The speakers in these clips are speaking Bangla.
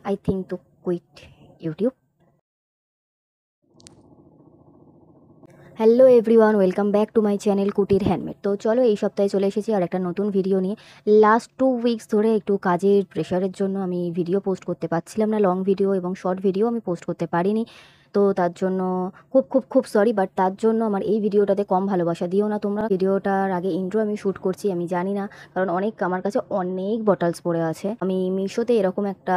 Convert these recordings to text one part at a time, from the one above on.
I think to quit YouTube. Hello everyone, welcome back to my channel কুটির হ্যান্ডমেড। তো চলো এই সপ্তাহে চলে এসেছি আর একটা নতুন ভিডিও নিয়ে। লাস্ট 2 উইকস ধরে একটু কাজের প্রেশারের জন্য আমি ভিডিও পোস্ট করতে পারছিলাম না, লং ভিডিও এবং শর্ট ভিডিও আমি পোস্ট করতে পারিনি। তো তার জন্য খুব খুব খুব সরি, বাট তার জন্য আমার এই ভিডিওটাতে কম ভালোবাসা দিও না তোমরা। ভিডিওটার আগে ইন্ট্রো আমি শ্যুট করছি, আমি জানি না, কারণ আমার কাছে অনেক বটলস পড়ে আছে। আমি মিশোতে এরকম একটা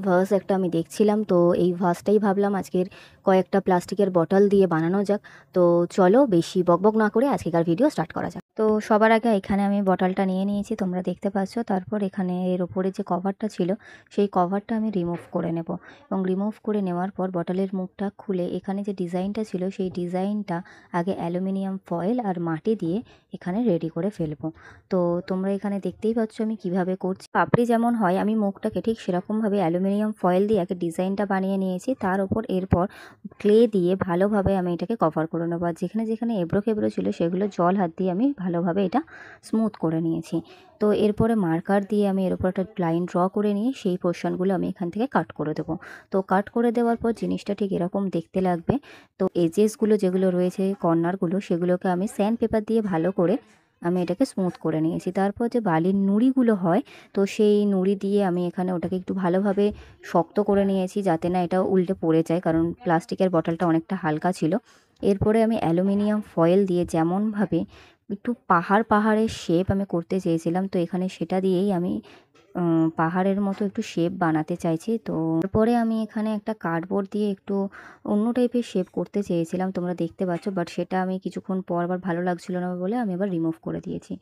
ভাস আমি দেখছিলাম, তো এই ভাসটাই ভাবলাম আজকের কয়েকটা প্লাস্টিকের বটল দিয়ে বানানো যাক। তো চলো বেশি বকবক না করে আজকেকার ভিডিও স্টার্ট করা যাক। তো সবার আগে এখানে আমি বটলটা নিয়ে নিয়েছি, তোমরা দেখতে পাচ্ছ। তারপর এখানে এর ওপরে যে কভারটা ছিল সেই কভারটা আমি রিমুভ করে নেব, এবং রিমুভ করে নেওয়ার পর বটলের মুখটা খুলে এখানে যে ডিজাইনটা ছিল সেই ডিজাইনটা আগে অ্যালুমিনিয়াম ফয়েল আর মাটি দিয়ে এখানে রেডি করে ফেলবো। তো তোমরা এখানে দেখতেই পাচ্ছ আমি কিভাবে করছি। পাপড়ি যেমন হয় আমি মুখটাকে ঠিক সেরকমভাবে অ্যালুমিনিয়াম ফয়েল দিয়ে আগে ডিজাইনটা বানিয়ে নিয়েছি। তার ওপর এরপর ক্লে দিয়ে ভালোভাবে আমি এটাকে কভার করে নেবো। আর যেখানে যেখানে এবড়ো খেবড়ো ছিল সেগুলো জল হাত দিয়ে আমি ভালোভাবে এটা স্মুথ করে নিয়েছি। তো এরপরে মার্কার দিয়ে আমি এর উপর একটা লাইন ড্র করে নিয়ে সেই পোর্শনগুলো আমি এখান থেকে কাট করে দেবো। তো কাট করে দেওয়ার পর জিনিসটা ঠিক এরকম দেখতে লাগবে। তো এজেসগুলো যেগুলো রয়েছে, কর্নারগুলো, সেগুলোকে আমি স্যান্ড পেপার দিয়ে ভালো করে আমি এটাকে স্মুথ করে নিয়েছি। তারপর যে বালির নুড়িগুলো হয়, তো সেই নুড়ি দিয়ে আমি এখানে ওটাকে একটু ভালোভাবে শক্ত করে নিয়েছি, যাতে না এটা উল্টে পড়ে যায়, কারণ প্লাস্টিকের বটলটা অনেকটা হালকা ছিল। এরপরে আমি অ্যালুমিনিয়াম ফয়েল দিয়ে যেমনভাবে একটু পাহাড়ের শেপ আমি করতে চেয়েছিলাম, তো এখানে সেটা দিয়েই আমি পাহাড়ের মতো একটু শেপ বানাতে চাইছি। তো তারপরে আমি এখানে একটা কার্ডবোর্ড দিয়ে একটু অন্য টাইপের শেপ করতে চেয়েছিলাম, তোমরা দেখতে পাচ্ছ, বাট সেটা আমি কিছুক্ষণ পর আবার ভালো লাগছিল না বলে আমি আবার রিমুভ করে দিয়েছি।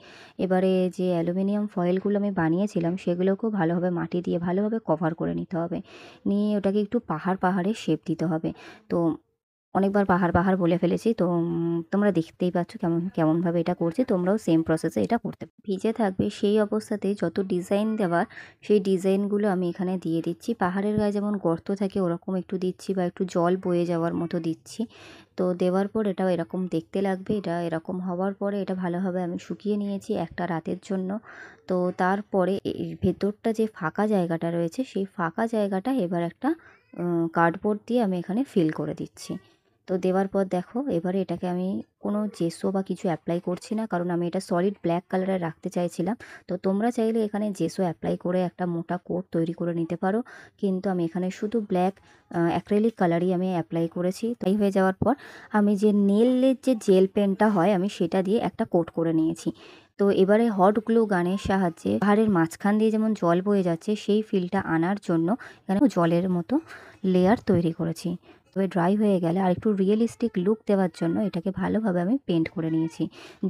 এবারে যে অ্যালুমিনিয়াম ফয়েলগুলো আমি বানিয়েছিলাম সেগুলোকেও ভালোভাবে মাটি দিয়ে ভালোভাবে কভার করে নিতে হবে, নিয়ে ওটাকে একটু পাহাড়ের শেপ দিতে হবে। তো অনেকবার পাহাড় বলে ফেলেছি, তো তোমরা দেখতেই পাচ্ছ কেমনভাবে এটা করছি। তোমরাও সেম প্রসেসে এটা করতে ভিজে থাকবে সেই অবস্থাতেই যত ডিজাইন দেওয়ার সেই ডিজাইনগুলো আমি এখানে দিয়ে দিচ্ছি। পাহাড়ের গায়ে যেমন গর্ত থাকে ওরকম একটু দিচ্ছি, বা একটু জল বয়ে যাওয়ার মতো দিচ্ছি। তো দেওয়ার পর এটাও এরকম দেখতে লাগবে। এটা এরকম হওয়ার পরে এটা ভালোভাবে আমি শুকিয়ে নিয়েছি একটা রাতের জন্য। তো তারপরে ভেতরটা যে ফাঁকা জায়গাটা রয়েছে সেই ফাঁকা জায়গাটা এবার একটা কার্ডবোর্ড দিয়ে আমি এখানে ফিল করে দিচ্ছি। তো দেওয়ার পর দেখো এবারে এটাকে আমি কোনো জেসো বা কিছু অ্যাপ্লাই করছি না, কারণ আমি এটা সলিড ব্ল্যাক কালারে রাখতে চাইছিলাম। তো তোমরা চাইলে এখানে জেসো অ্যাপ্লাই করে একটা মোটা কোট তৈরি করে নিতে পারো, কিন্তু আমি এখানে শুধু ব্ল্যাক অ্যাক্রেলিক কালারই আমি অ্যাপ্লাই করেছি। তাই হয়ে যাওয়ার পর আমি যে নেলের যে জেল পেনটা হয় আমি সেটা দিয়ে একটা কোট করে নিয়েছি। তো এবারে হট গ্লু গানের সাহায্যে পাহাড়ের মাঝখান দিয়ে যেমন জল বয়ে যাচ্ছে সেই ফিলটা আনার জন্য এখানে জলের মতো লেয়ার তৈরি করেছি। তবে ড্রাই হয়ে গেলে আর একটু রিয়েলিস্টিক লুক দেওয়ার জন্য এটাকে ভালোভাবে আমি পেন্ট করে নিয়েছি,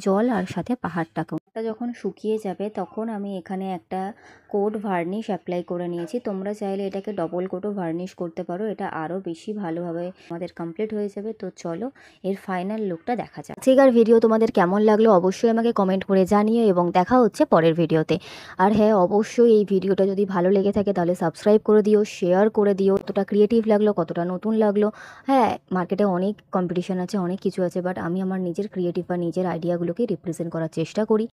জল আর সাথে পাহাড়টাকেও। এটা যখন শুকিয়ে যাবে তখন আমি এখানে একটা কোট ভার্নিশ অ্যাপ্লাই করে নিয়েছি। তোমরা চাইলে এটাকে ডবল কোটও ভার্নিশ করতে পারো, এটা আরও বেশি ভালোভাবে আমাদের কমপ্লিট হয়ে যাবে। তো চলো এর ফাইনাল লুকটা দেখা যাক। আজকের ভিডিও তোমাদের কেমন লাগলো অবশ্যই আমাকে কমেন্ট করে জানিও, এবং দেখা হচ্ছে পরের ভিডিওতে। আর হ্যাঁ, অবশ্যই এই ভিডিওটা যদি ভালো লেগে থাকে তাহলে সাবস্ক্রাইব করে দিও, শেয়ার করে দিও। কতটা ক্রিয়েটিভ লাগলো, কতটা নতুন লাগলো। হ্যাঁ, মার্কেটে অনেক কম্পিটিশন আছে, অনেক কিছু আছে, বাট আমি আমার নিজের ক্রিয়েটিভ বা নিজের আইডিয়াগুলোকে রিপ্রেজেন্ট করার চেষ্টা করি।